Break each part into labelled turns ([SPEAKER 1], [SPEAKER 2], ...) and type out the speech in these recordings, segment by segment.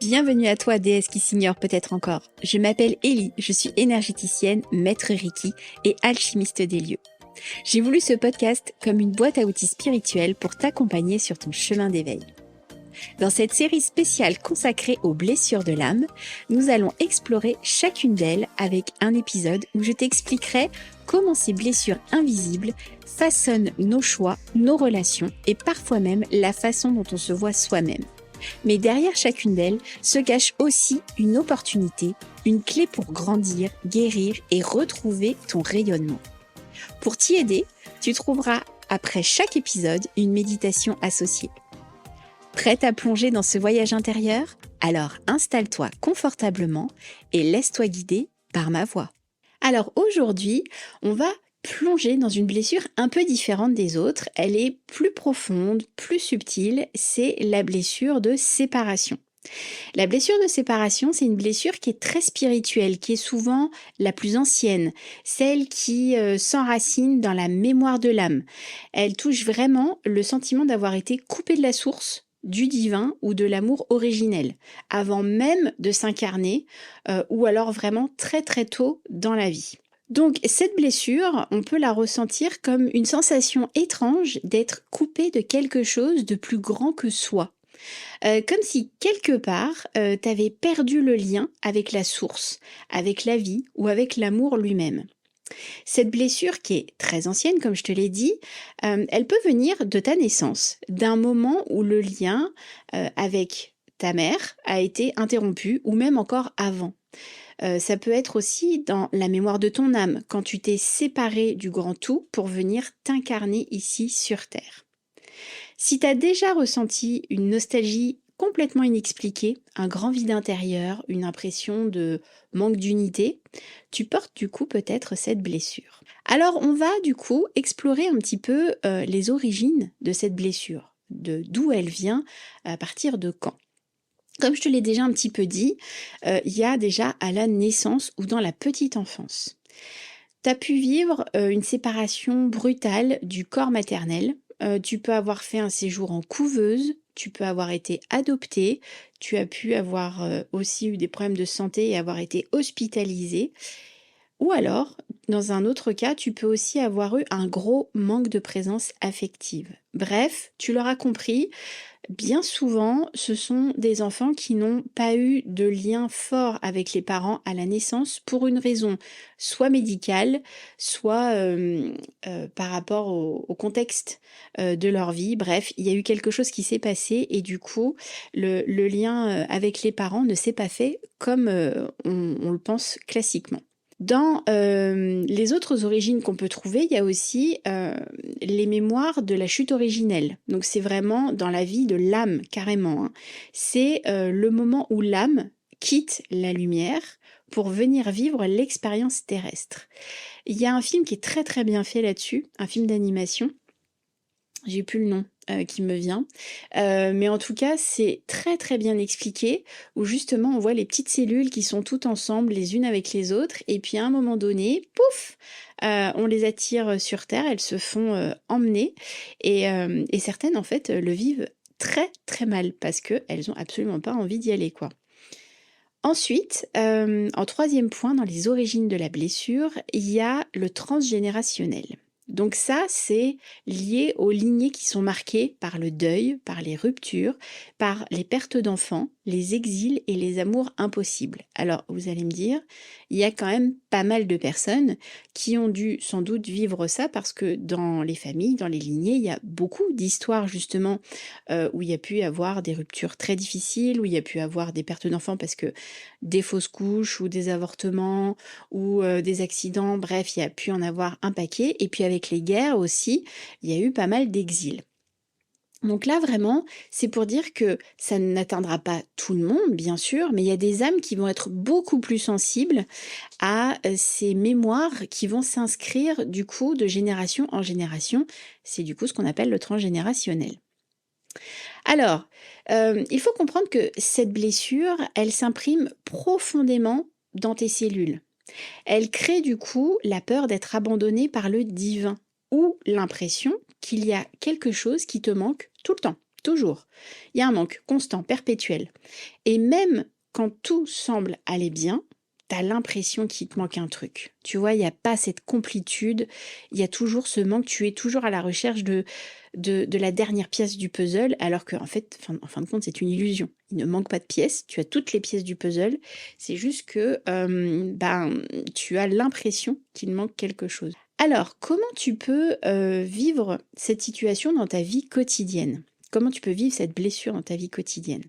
[SPEAKER 1] Bienvenue à toi, déesse qui s'ignore peut-être encore. Je m'appelle Ellie, je suis énergéticienne, maître Reiki et alchimiste des lieux. J'ai voulu ce podcast comme une boîte à outils spirituelle pour t'accompagner sur ton chemin d'éveil. Dans cette série spéciale consacrée aux blessures de l'âme, nous allons explorer chacune d'elles avec un épisode où je t'expliquerai comment ces blessures invisibles façonnent nos choix, nos relations et parfois même la façon dont on se voit soi-même. Mais derrière chacune d'elles se cache aussi une opportunité, une clé pour grandir, guérir et retrouver ton rayonnement. Pour t'y aider, tu trouveras après chaque épisode une méditation associée. Prête à plonger dans ce voyage intérieur ? Alors installe-toi confortablement et laisse-toi guider par ma voix. Alors aujourd'hui, on va plonger dans une blessure un peu différente des autres. Elle est plus profonde, plus subtile, c'est la blessure de séparation. La blessure de séparation, c'est une blessure qui est très spirituelle, qui est souvent la plus ancienne, celle qui s'enracine dans la mémoire de l'âme. Elle touche vraiment le sentiment d'avoir été coupé de la source, du divin ou de l'amour originel, avant même de s'incarner, ou alors vraiment très très tôt dans la vie. Donc cette blessure, on peut la ressentir comme une sensation étrange d'être coupé de quelque chose de plus grand que soi. Comme si quelque part, t'avais perdu le lien avec la source, avec la vie ou avec l'amour lui-même. Cette blessure qui est très ancienne, comme je te l'ai dit, elle peut venir de ta naissance, d'un moment où le lien avec ta mère a été interrompu ou même encore avant. Ça peut être aussi dans la mémoire de ton âme, quand tu t'es séparé du grand tout pour venir t'incarner ici sur Terre. Si tu as déjà ressenti une nostalgie complètement inexpliquée, un grand vide intérieur, une impression de manque d'unité, tu portes du coup peut-être cette blessure. Alors on va du coup explorer un petit peu les origines de cette blessure, de d'où elle vient, à partir de quand. Comme je te l'ai déjà un petit peu dit, il y a déjà à la naissance ou dans la petite enfance. Tu as pu vivre une séparation brutale du corps maternel. Tu peux avoir fait un séjour en couveuse, tu peux avoir été adopté, tu as pu avoir aussi eu des problèmes de santé et avoir été hospitalisé. Ou alors, dans un autre cas, tu peux aussi avoir eu un gros manque de présence affective. Bref, tu l'auras compris, bien souvent, ce sont des enfants qui n'ont pas eu de lien fort avec les parents à la naissance pour une raison soit médicale, soit par rapport au contexte de leur vie. Bref, il y a eu quelque chose qui s'est passé et du coup, le lien avec les parents ne s'est pas fait comme on le pense classiquement. Dans les autres origines qu'on peut trouver, il y a aussi les mémoires de la chute originelle. Donc c'est vraiment dans la vie de l'âme, carrément, hein. C'est le moment où l'âme quitte la lumière pour venir vivre l'expérience terrestre. Il y a un film qui est très très bien fait là-dessus, un film d'animation. J'ai plus le nom qui me vient. Mais en tout cas, c'est très très bien expliqué, où justement on voit les petites cellules qui sont toutes ensemble les unes avec les autres, et puis à un moment donné, pouf, on les attire sur Terre, elles se font emmener, et certaines en fait le vivent très très mal, parce qu'elles ont absolument pas envie d'y aller, quoi. Ensuite, en troisième point, dans les origines de la blessure, il y a le transgénérationnel. Donc ça, c'est lié aux lignées qui sont marquées par le deuil, par les ruptures, par les pertes d'enfants, les exils et les amours impossibles. Alors, vous allez me dire, il y a quand même pas mal de personnes qui ont dû sans doute vivre ça parce que dans les familles, dans les lignées, il y a beaucoup d'histoires justement où il y a pu y avoir des ruptures très difficiles, où il y a pu avoir des pertes d'enfants parce que des fausses couches ou des avortements ou des accidents, bref, il y a pu en avoir un paquet. Et puis avec les guerres aussi, il y a eu pas mal d'exils. Donc là, vraiment, c'est pour dire que ça n'atteindra pas tout le monde, bien sûr, mais il y a des âmes qui vont être beaucoup plus sensibles à ces mémoires qui vont s'inscrire du coup de génération en génération. C'est du coup ce qu'on appelle le transgénérationnel. Alors, il faut comprendre que cette blessure, elle s'imprime profondément dans tes cellules. Elle crée du coup la peur d'être abandonné par le divin ou l'impression qu'il y a quelque chose qui te manque tout le temps. Toujours. Il y a un manque constant, perpétuel. Et même quand tout semble aller bien, tu as l'impression qu'il te manque un truc. Tu vois, il n'y a pas cette complétude, il y a toujours ce manque, tu es toujours à la recherche de la dernière pièce du puzzle, alors qu'en fait, en fin de compte, c'est une illusion. Il ne manque pas de pièces, tu as toutes les pièces du puzzle, c'est juste que tu as l'impression qu'il manque quelque chose. Alors, comment tu peux vivre cette situation dans ta vie quotidienne? Comment tu peux vivre cette blessure dans ta vie quotidienne?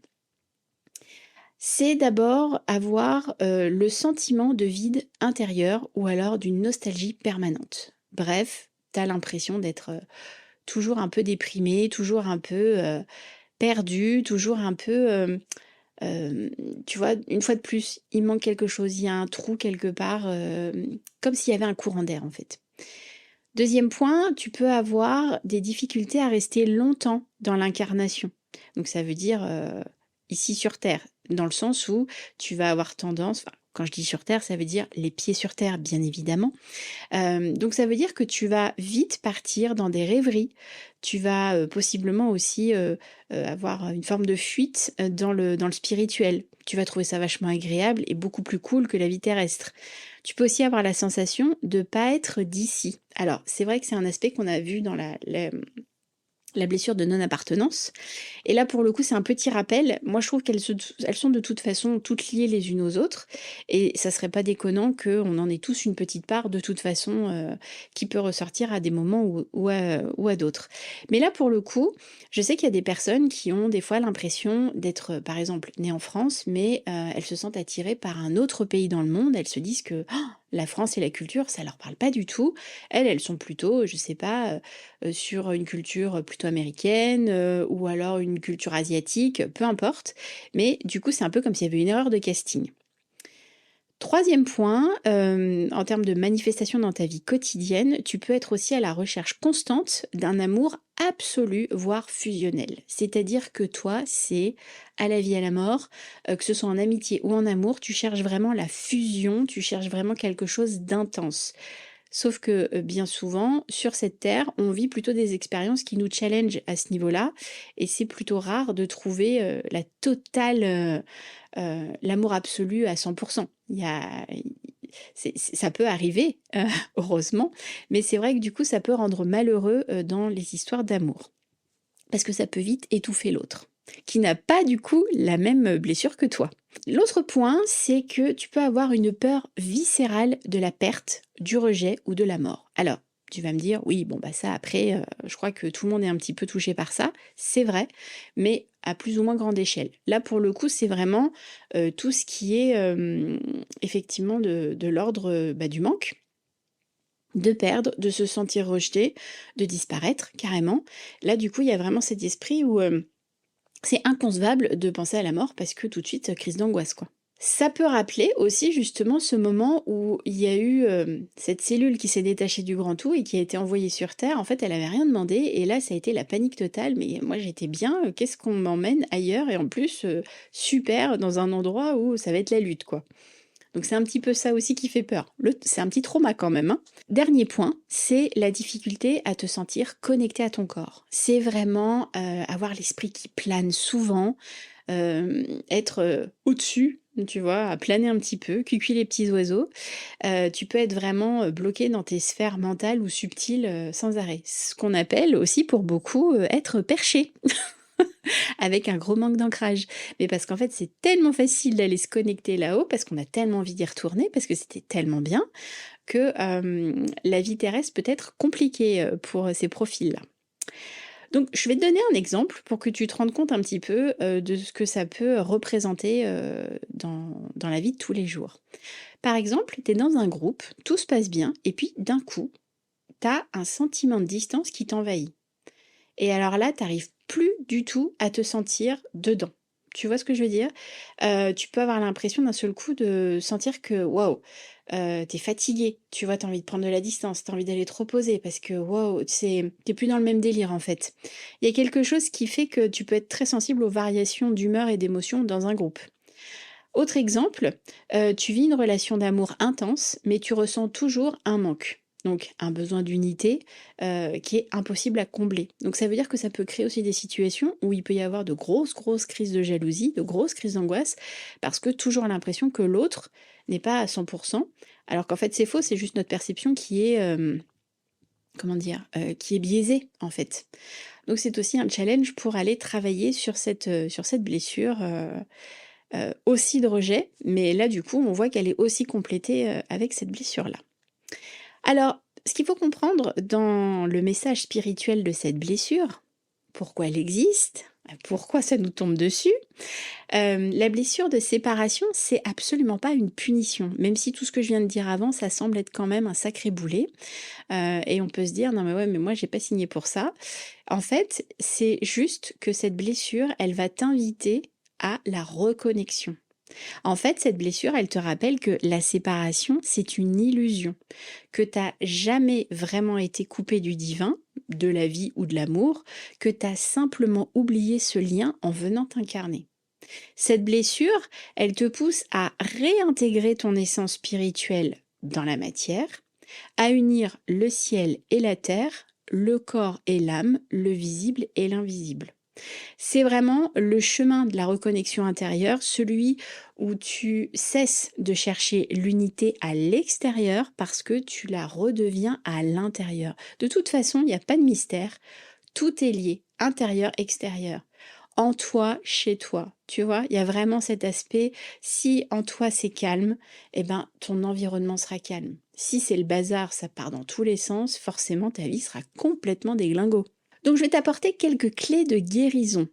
[SPEAKER 1] C'est d'abord avoir le sentiment de vide intérieur ou alors d'une nostalgie permanente. Bref, tu as l'impression d'être toujours un peu déprimé, toujours un peu perdu, toujours un peu, tu vois, une fois de plus, il manque quelque chose, il y a un trou quelque part, comme s'il y avait un courant d'air en fait. Deuxième point, tu peux avoir des difficultés à rester longtemps dans l'incarnation. Donc ça veut dire ici sur Terre, dans le sens où tu vas avoir tendance, enfin, quand je dis sur Terre, ça veut dire les pieds sur Terre, bien évidemment. Donc ça veut dire que tu vas vite partir dans des rêveries. Tu vas possiblement aussi avoir une forme de fuite dans le spirituel. Tu vas trouver ça vachement agréable et beaucoup plus cool que la vie terrestre. Tu peux aussi avoir la sensation de ne pas être d'ici. Alors, c'est vrai que c'est un aspect qu'on a vu dans la blessure de non-appartenance. Et là, pour le coup, c'est un petit rappel. Moi, je trouve elles sont de toute façon toutes liées les unes aux autres. Et ça serait pas déconnant qu'on en ait tous une petite part, de toute façon, qui peut ressortir à des moments ou à d'autres. Mais là, pour le coup, je sais qu'il y a des personnes qui ont des fois l'impression d'être, par exemple, nées en France, mais elles se sentent attirées par un autre pays dans le monde. Elles se disent que la France et la culture, ça leur parle pas du tout. Elles sont plutôt, je sais pas, sur une culture plutôt américaine ou alors une culture asiatique, peu importe. Mais du coup, c'est un peu comme s'il y avait une erreur de casting. Troisième point, en termes de manifestation dans ta vie quotidienne, tu peux être aussi à la recherche constante d'un amour absolu, voire fusionnel. C'est-à-dire que toi, c'est à la vie, à la mort, que ce soit en amitié ou en amour, tu cherches vraiment la fusion, tu cherches vraiment quelque chose d'intense. Sauf que bien souvent, sur cette terre, on vit plutôt des expériences qui nous challengent à ce niveau-là, et c'est plutôt rare de trouver la totale, l'amour absolu à 100%. Ça peut arriver, heureusement, mais c'est vrai que du coup, ça peut rendre malheureux dans les histoires d'amour, parce que ça peut vite étouffer l'autre, qui n'a pas du coup la même blessure que toi. L'autre point, c'est que tu peux avoir une peur viscérale de la perte, du rejet ou de la mort. Alors, tu vas me dire, oui, bon, bah ça, après, je crois que tout le monde est un petit peu touché par ça, c'est vrai, mais à plus ou moins grande échelle. Là, pour le coup, c'est vraiment tout ce qui est effectivement de l'ordre du manque, de perdre, de se sentir rejeté, de disparaître carrément. Là, du coup, il y a vraiment cet esprit où c'est inconcevable de penser à la mort parce que tout de suite, crise d'angoisse, quoi. Ça peut rappeler aussi justement ce moment où il y a eu cette cellule qui s'est détachée du grand tout et qui a été envoyée sur Terre. En fait, elle avait rien demandé et là, ça a été la panique totale. Mais moi, j'étais bien. Qu'est-ce qu'on m'emmène ailleurs? Et en plus, super, dans un endroit où ça va être la lutte, quoi. Donc c'est un petit peu ça aussi qui fait peur. C'est un petit trauma quand même, hein. Dernier point, c'est la difficulté à te sentir connecté à ton corps. C'est vraiment avoir l'esprit qui plane souvent, être au-dessus, tu vois, à planer un petit peu, cuculer les petits oiseaux. Tu peux être vraiment bloqué dans tes sphères mentales ou subtiles sans arrêt. Ce qu'on appelle aussi pour beaucoup être perché. Avec un gros manque d'ancrage. Mais parce qu'en fait, c'est tellement facile d'aller se connecter là-haut, parce qu'on a tellement envie d'y retourner, parce que c'était tellement bien, que la vie terrestre peut être compliquée pour ces profils-là. Donc, je vais te donner un exemple pour que tu te rendes compte un petit peu de ce que ça peut représenter dans la vie de tous les jours. Par exemple, tu es dans un groupe, tout se passe bien, et puis d'un coup, tu as un sentiment de distance qui t'envahit. Et alors là, tu n'arrives plus du tout à te sentir dedans. Tu vois ce que je veux dire? Tu peux avoir l'impression d'un seul coup de sentir que waouh, tu es fatigué, tu vois? Tu as envie de prendre de la distance, tu as envie d'aller te reposer parce que waouh, tu plus dans le même délire en fait. Il y a quelque chose qui fait que tu peux être très sensible aux variations d'humeur et d'émotion dans un groupe. Autre exemple, tu vis une relation d'amour intense, mais tu ressens toujours un manque. Donc un besoin d'unité qui est impossible à combler. Donc ça veut dire que ça peut créer aussi des situations où il peut y avoir de grosses, grosses crises de jalousie, de grosses crises d'angoisse, parce que toujours l'impression que l'autre n'est pas à 100%, alors qu'en fait c'est faux, c'est juste notre perception qui est, comment dire, qui est biaisée en fait. Donc c'est aussi un challenge pour aller travailler sur cette blessure aussi de rejet, mais là du coup on voit qu'elle est aussi complétée avec cette blessure-là. Alors, ce qu'il faut comprendre dans le message spirituel de cette blessure, pourquoi elle existe, pourquoi ça nous tombe dessus, la blessure de séparation, c'est absolument pas une punition. Même si tout ce que je viens de dire avant, ça semble être quand même un sacré boulet. Et on peut se dire, non mais ouais, mais moi j'ai pas signé pour ça. En fait, c'est juste que cette blessure, elle va t'inviter à la reconnexion. En fait, cette blessure, elle te rappelle que la séparation, c'est une illusion, que tu n'as jamais vraiment été coupé du divin, de la vie ou de l'amour, que tu as simplement oublié ce lien en venant t'incarner. Cette blessure, elle te pousse à réintégrer ton essence spirituelle dans la matière, à unir le ciel et la terre, le corps et l'âme, le visible et l'invisible. C'est vraiment le chemin de la reconnexion intérieure, celui où tu cesses de chercher l'unité à l'extérieur parce que tu la redeviens à l'intérieur. De toute façon, il n'y a pas de mystère, tout est lié, intérieur, extérieur. En toi, chez toi, tu vois, il y a vraiment cet aspect, si en toi c'est calme, eh ben ton environnement sera calme. Si c'est le bazar, ça part dans tous les sens, forcément ta vie sera complètement déglingo. Donc je vais t'apporter quelques clés de guérison.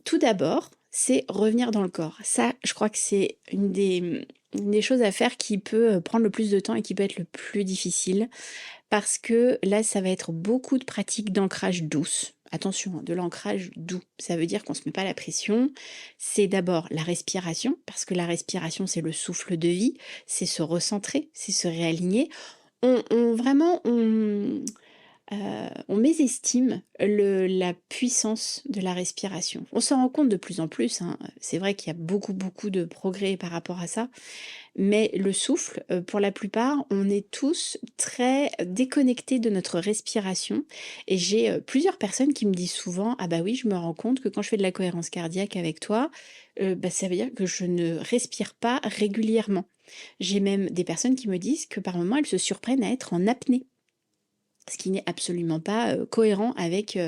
[SPEAKER 1] Tout d'abord, c'est revenir dans le corps. Ça, je crois que c'est une des choses à faire qui peut prendre le plus de temps et qui peut être le plus difficile, parce que là, ça va être beaucoup de pratiques d'ancrage douce. Attention, hein, de l'ancrage doux. Ça veut dire qu'on ne se met pas la pression. C'est d'abord la respiration, parce que la respiration, c'est le souffle de vie, c'est se recentrer, c'est se réaligner. On mésestime la puissance de la respiration. On s'en rend compte de plus en plus, hein. C'est vrai qu'il y a beaucoup, beaucoup de progrès par rapport à ça. Mais le souffle, pour la plupart, on est tous très déconnectés de notre respiration. Et j'ai plusieurs personnes qui me disent souvent: ah bah oui, je me rends compte que quand je fais de la cohérence cardiaque avec toi, bah, ça veut dire que je ne respire pas régulièrement. J'ai même des personnes qui me disent que par moments, elles se surprennent à être en apnée, ce qui n'est absolument pas cohérent avec,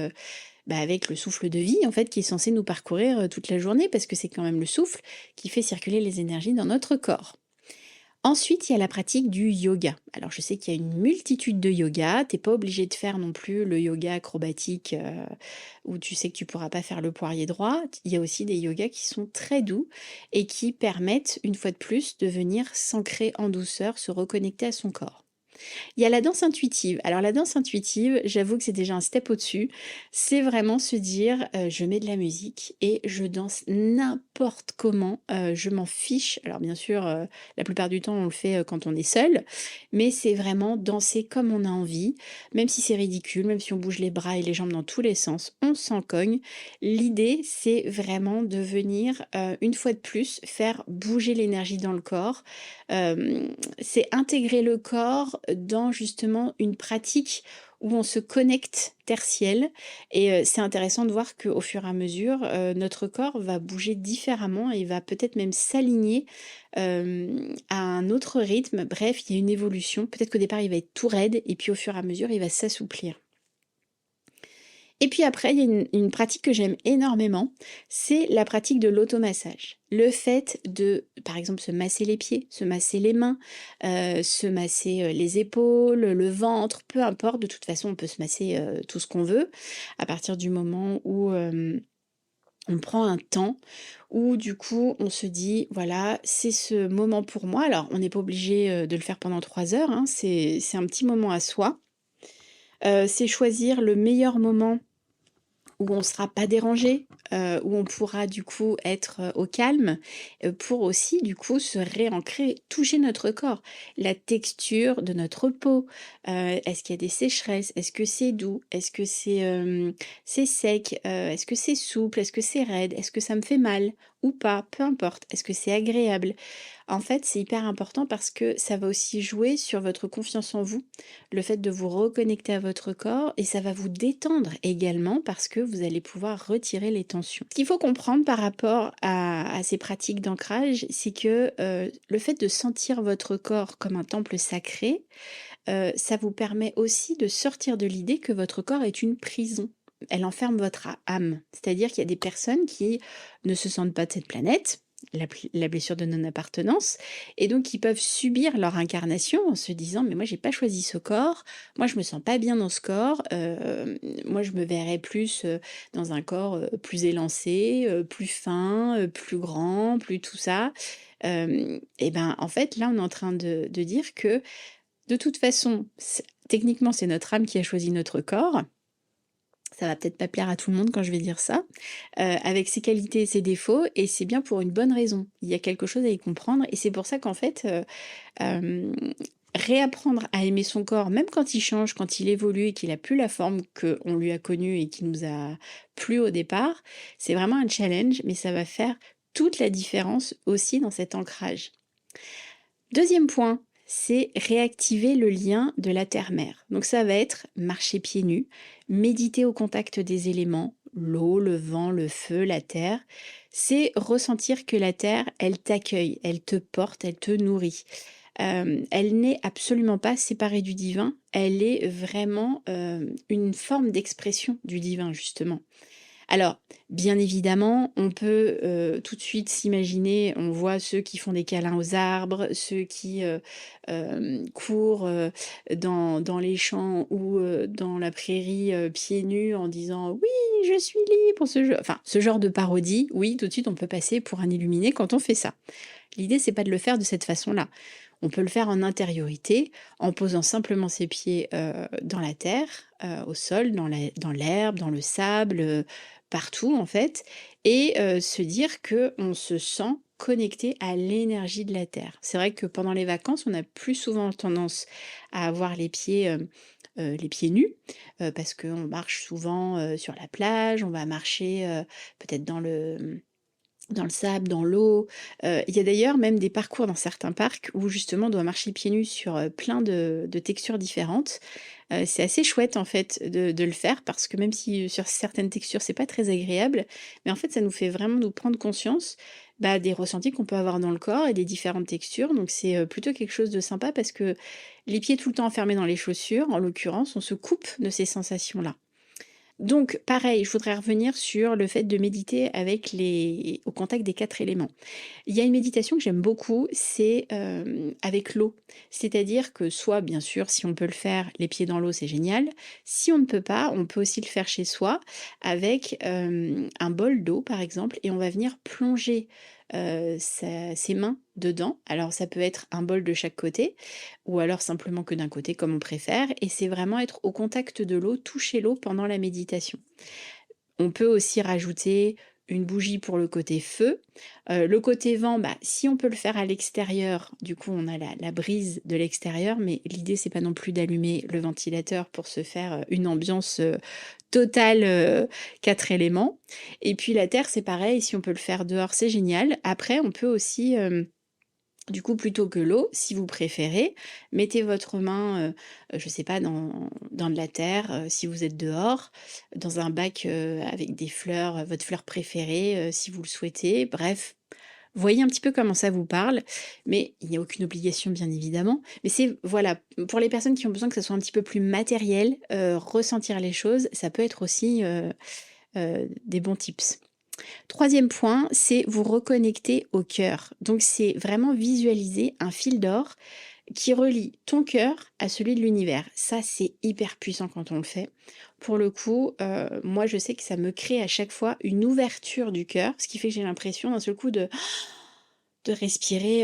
[SPEAKER 1] avec le souffle de vie, en fait, qui est censé nous parcourir toute la journée, parce que c'est quand même le souffle qui fait circuler les énergies dans notre corps. Ensuite, il y a la pratique du yoga. Alors, je sais qu'il y a une multitude de yoga. T'es pas obligé de faire non plus le yoga acrobatique où tu sais que tu pourras pas faire le poirier droit. Il y a aussi des yogas qui sont très doux et qui permettent, une fois de plus, de venir s'ancrer en douceur, se reconnecter à son corps. Il y a la danse intuitive. Alors la danse intuitive, j'avoue que c'est déjà un step au-dessus. C'est vraiment se dire, je mets de la musique et je danse n'importe comment, je m'en fiche. Alors bien sûr, la plupart du temps, on le fait, quand on est seul, mais c'est vraiment danser comme on a envie, même si c'est ridicule, même si on bouge les bras et les jambes dans tous les sens, on s'en cogne. L'idée, c'est vraiment de venir, une fois de plus, faire bouger l'énergie dans le corps. C'est intégrer le corps dans justement une pratique où on se connecte terre-ciel et c'est intéressant de voir qu'au fur et à mesure, notre corps va bouger différemment et va peut-être même s'aligner, à un autre rythme. Bref, il y a une évolution. Peut-être qu'au départ, il va être tout raide et puis au fur et à mesure, il va s'assouplir. Et puis après, il y a une pratique que j'aime énormément, c'est la pratique de l'automassage. Le fait de, par exemple, se masser les pieds, se masser les mains, se masser les épaules, le ventre, peu importe. De toute façon, on peut se masser tout ce qu'on veut à partir du moment où on prend un temps, où du coup, on se dit, voilà, c'est ce moment pour moi. Alors, on n'est pas obligé de le faire pendant 3 heures, hein, c'est un petit moment à soi. C'est choisir le meilleur moment où on ne sera pas dérangé, où on pourra du coup être au calme, pour aussi du coup se réancrer, toucher notre corps, la texture de notre peau. Est-ce qu'il y a des sécheresses? Est-ce que c'est doux? Est-ce que c'est sec? Est-ce que c'est souple? Est-ce que c'est raide? Est-ce que ça me fait mal ou pas? Peu importe. Est-ce que c'est agréable? En fait, c'est hyper important parce que ça va aussi jouer sur votre confiance en vous, le fait de vous reconnecter à votre corps et ça va vous détendre également parce que vous allez pouvoir retirer les tensions. Ce qu'il faut comprendre par rapport à ces pratiques d'ancrage, c'est que le fait de sentir votre corps comme un temple sacré, ça vous permet aussi de sortir de l'idée que votre corps est une prison. Elle enferme votre âme. C'est-à-dire qu'il y a des personnes qui ne se sentent pas de cette planète, la blessure de non-appartenance, et donc qui peuvent subir leur incarnation en se disant mais moi j'ai pas choisi ce corps, moi je me sens pas bien dans ce corps, moi je me verrais plus dans un corps plus élancé, plus fin, plus grand, plus tout ça. Et ben en fait là on est en train de dire que de toute façon, techniquement, c'est notre âme qui a choisi notre corps. Ça va peut-être pas plaire à tout le monde quand je vais dire ça, avec ses qualités et ses défauts, et c'est bien pour une bonne raison. Il y a quelque chose à y comprendre, et c'est pour ça qu'en fait, hem, réapprendre à aimer son corps, même quand il change, quand il évolue et qu'il a plus la forme qu'on lui a connue et qui nous a plu au départ, c'est vraiment un challenge, mais ça va faire toute la différence aussi dans cet ancrage. Deuxième point, c'est réactiver le lien de la terre-mère. Donc ça va être marcher pieds nus, méditer au contact des éléments, l'eau, le vent, le feu, la terre. C'est ressentir que la terre, elle t'accueille, elle te porte, elle te nourrit. Elle n'est absolument pas séparée du divin, elle est vraiment une forme d'expression du divin, justement. Alors, bien évidemment, on peut, tout de suite s'imaginer, on voit ceux qui font des câlins aux arbres, ceux qui, courent, dans les champs ou, dans la prairie, pieds nus en disant: «Oui, je suis libre», ce genre de parodie, oui, tout de suite on peut passer pour un illuminé quand on fait ça. L'idée, c'est pas de le faire de cette façon-là. On peut le faire en intériorité, en posant simplement ses pieds, dans la terre, au sol, dans l'herbe, dans le sable, partout en fait, et se dire que on se sent connecté à l'énergie de la terre. C'est vrai que pendant les vacances, on a plus souvent tendance à avoir les pieds nus, parce qu'on marche souvent, sur la plage, on va marcher, peut-être dans le sable, dans l'eau. Il y a d'ailleurs même des parcours dans certains parcs où justement on doit marcher pieds nus sur, plein de textures différentes. C'est assez chouette en fait de le faire parce que même si, sur certaines textures c'est pas très agréable, mais en fait ça nous fait vraiment nous prendre conscience, bah, des ressentis qu'on peut avoir dans le corps et des différentes textures. Donc c'est, plutôt quelque chose de sympa parce que les pieds tout le temps enfermés dans les chaussures, en l'occurrence, on se coupe de ces sensations-là. Donc, pareil, je voudrais revenir sur le fait de méditer au contact des 4 éléments. Il y a une méditation que j'aime beaucoup, c'est avec l'eau. C'est-à-dire que soit, bien sûr, si on peut le faire, les pieds dans l'eau, c'est génial. Si on ne peut pas, on peut aussi le faire chez soi avec un bol d'eau, par exemple, et on va venir plonger ses mains dedans. Alors, ça peut être un bol de chaque côté, ou alors simplement que d'un côté, comme on préfère. Et c'est vraiment être au contact de l'eau, toucher l'eau pendant la méditation. On peut aussi rajouter une bougie pour le côté feu. Le côté vent, bah, si on peut le faire à l'extérieur, du coup on a la brise de l'extérieur, mais l'idée c'est pas non plus d'allumer le ventilateur pour se faire une ambiance totale 4 éléments. Et puis la terre c'est pareil, si on peut le faire dehors c'est génial. Après on peut aussi du coup, plutôt que l'eau, si vous préférez, mettez votre main, je sais pas, dans de la terre, si vous êtes dehors, dans un bac, avec des fleurs, votre fleur préférée, si vous le souhaitez. Bref, voyez un petit peu comment ça vous parle, mais il n'y a aucune obligation, bien évidemment. Mais c'est voilà, pour les personnes qui ont besoin que ça soit un petit peu plus matériel, ressentir les choses, ça peut être aussi, des bons tips. Troisième point, c'est vous reconnecter au cœur. Donc c'est vraiment visualiser un fil d'or qui relie ton cœur à celui de l'univers. Ça, c'est hyper puissant quand on le fait. Pour le coup, moi je sais que ça me crée à chaque fois une ouverture du cœur, ce qui fait que j'ai l'impression d'un seul coup de respirer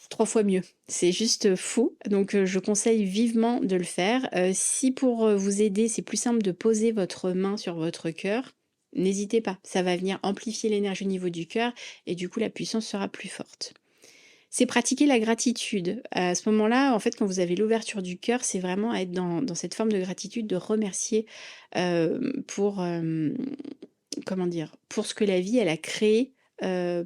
[SPEAKER 1] 3 fois mieux. C'est juste fou. Donc, je conseille vivement de le faire. Si pour vous aider, c'est plus simple de poser votre main sur votre cœur, n'hésitez pas. Ça va venir amplifier l'énergie au niveau du cœur et du coup, la puissance sera plus forte. C'est pratiquer la gratitude. À ce moment-là, en fait, quand vous avez l'ouverture du cœur, c'est vraiment être dans cette forme de gratitude, de remercier pour, comment dire, pour ce que la vie, elle a créé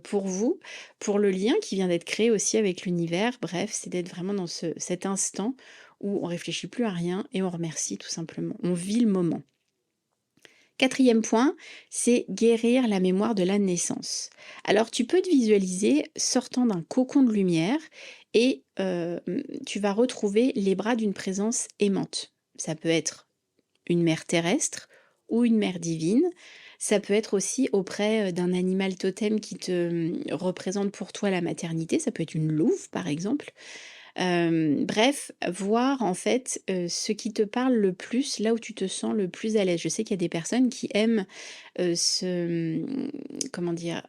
[SPEAKER 1] pour vous, pour le lien qui vient d'être créé aussi avec l'univers. Bref, c'est d'être vraiment dans cet instant où on réfléchit plus à rien et on remercie tout simplement. On vit le moment. 4e point, c'est guérir la mémoire de la naissance. Alors, tu peux te visualiser sortant d'un cocon de lumière et tu vas retrouver les bras d'une présence aimante. Ça peut être une mère terrestre ou une mère divine. Ça peut être aussi auprès d'un animal totem qui te représente pour toi la maternité. Ça peut être une louve, par exemple. Bref, voir en fait, ce qui te parle le plus, là où tu te sens le plus à l'aise. Je sais qu'il y a des personnes qui aiment, comment dire?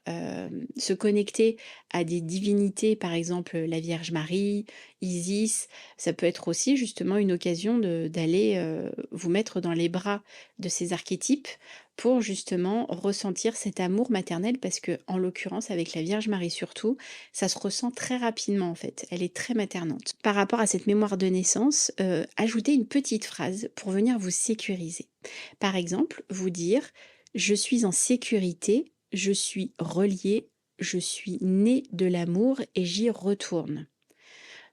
[SPEAKER 1] Se connecter à des divinités, par exemple, la Vierge Marie, Isis. Ça peut être aussi justement une occasion d'aller, vous mettre dans les bras de ces archétypes pour justement ressentir cet amour maternel parce que, en l'occurrence avec la Vierge Marie surtout, ça se ressent très rapidement en fait, elle est très maternante. Par rapport à cette mémoire de naissance, ajoutez une petite phrase pour venir vous sécuriser. Par exemple, vous dire: «Je suis en sécurité, je suis reliée, je suis née de l'amour et j'y retourne».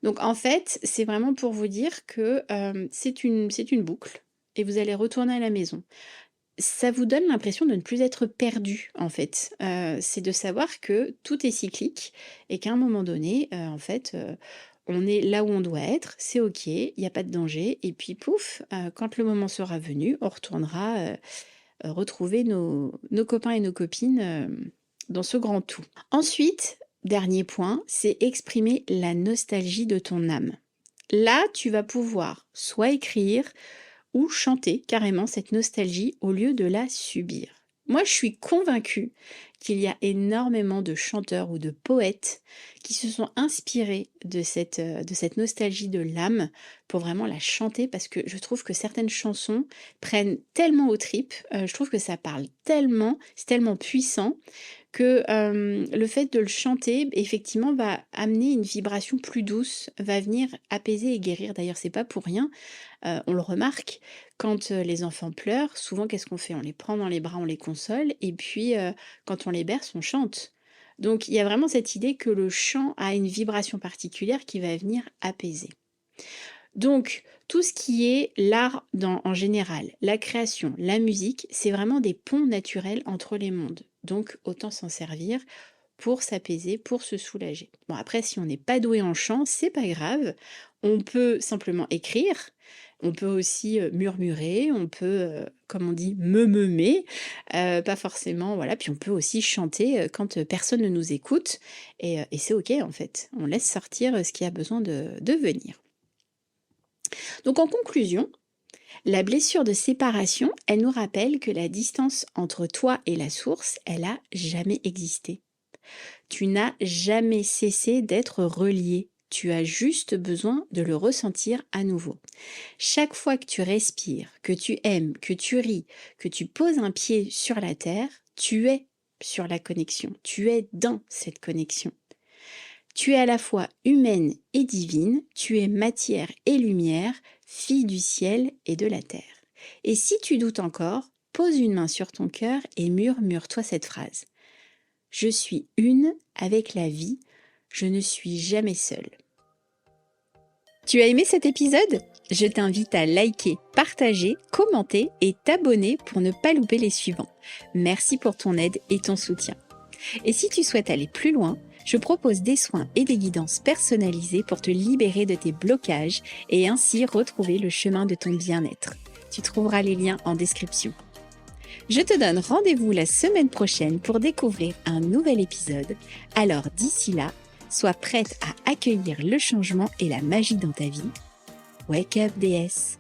[SPEAKER 1] Donc en fait, c'est vraiment pour vous dire que, c'est une boucle et vous allez retourner à la maison. Ça vous donne l'impression de ne plus être perdu, en fait. C'est de savoir que tout est cyclique et qu'à un moment donné, en fait, on est là où on doit être, c'est OK, il y a pas de danger et puis pouf, quand le moment sera venu, on retournera, retrouver nos copains et nos copines, dans ce grand tout. Ensuite, dernier point, c'est exprimer la nostalgie de ton âme. Là, tu vas pouvoir soit écrire, ou chanter carrément cette nostalgie au lieu de la subir. Moi, je suis convaincue qu'il y a énormément de chanteurs ou de poètes qui se sont inspirés de cette nostalgie de l'âme pour vraiment la chanter parce que je trouve que certaines chansons prennent tellement aux tripes, je trouve que ça parle tellement, c'est tellement puissant que le fait de le chanter, effectivement, va amener une vibration plus douce, va venir apaiser et guérir. D'ailleurs, c'est pas pour rien, on le remarque, quand, les enfants pleurent, souvent qu'est-ce qu'on fait? On les prend dans les bras, on les console et puis, quand on les berce, on chante. Donc il y a vraiment cette idée que le chant a une vibration particulière qui va venir apaiser. Donc, tout ce qui est l'art en général, la création, la musique, c'est vraiment des ponts naturels entre les mondes. Donc, autant s'en servir pour s'apaiser, pour se soulager. Bon, après, si on n'est pas doué en chant, c'est pas grave. On peut simplement écrire. On peut aussi murmurer, on peut, comme on dit, meumer, pas forcément, voilà. Puis on peut aussi chanter quand personne ne nous écoute, et c'est ok en fait. On laisse sortir ce qui a besoin de venir. Donc en conclusion, la blessure de séparation, elle nous rappelle que la distance entre toi et la source, elle a jamais existé. Tu n'as jamais cessé d'être relié. Tu as juste besoin de le ressentir à nouveau. Chaque fois que tu respires, que tu aimes, que tu ris, que tu poses un pied sur la terre, tu es sur la connexion. Tu es dans cette connexion. Tu es à la fois humaine et divine, tu es matière et lumière, fille du ciel et de la terre. Et si tu doutes encore, pose une main sur ton cœur et murmure-toi cette phrase. Je suis une avec la vie, je ne suis jamais seule. Tu as aimé cet épisode ? Je t'invite à liker, partager, commenter et t'abonner pour ne pas louper les suivants. Merci pour ton aide et ton soutien. Et si tu souhaites aller plus loin, je propose des soins et des guidances personnalisées pour te libérer de tes blocages et ainsi retrouver le chemin de ton bien-être. Tu trouveras les liens en description. Je te donne rendez-vous la semaine prochaine pour découvrir un nouvel épisode. Alors d'ici là, sois prête à accueillir le changement et la magie dans ta vie. Wake up, déesse!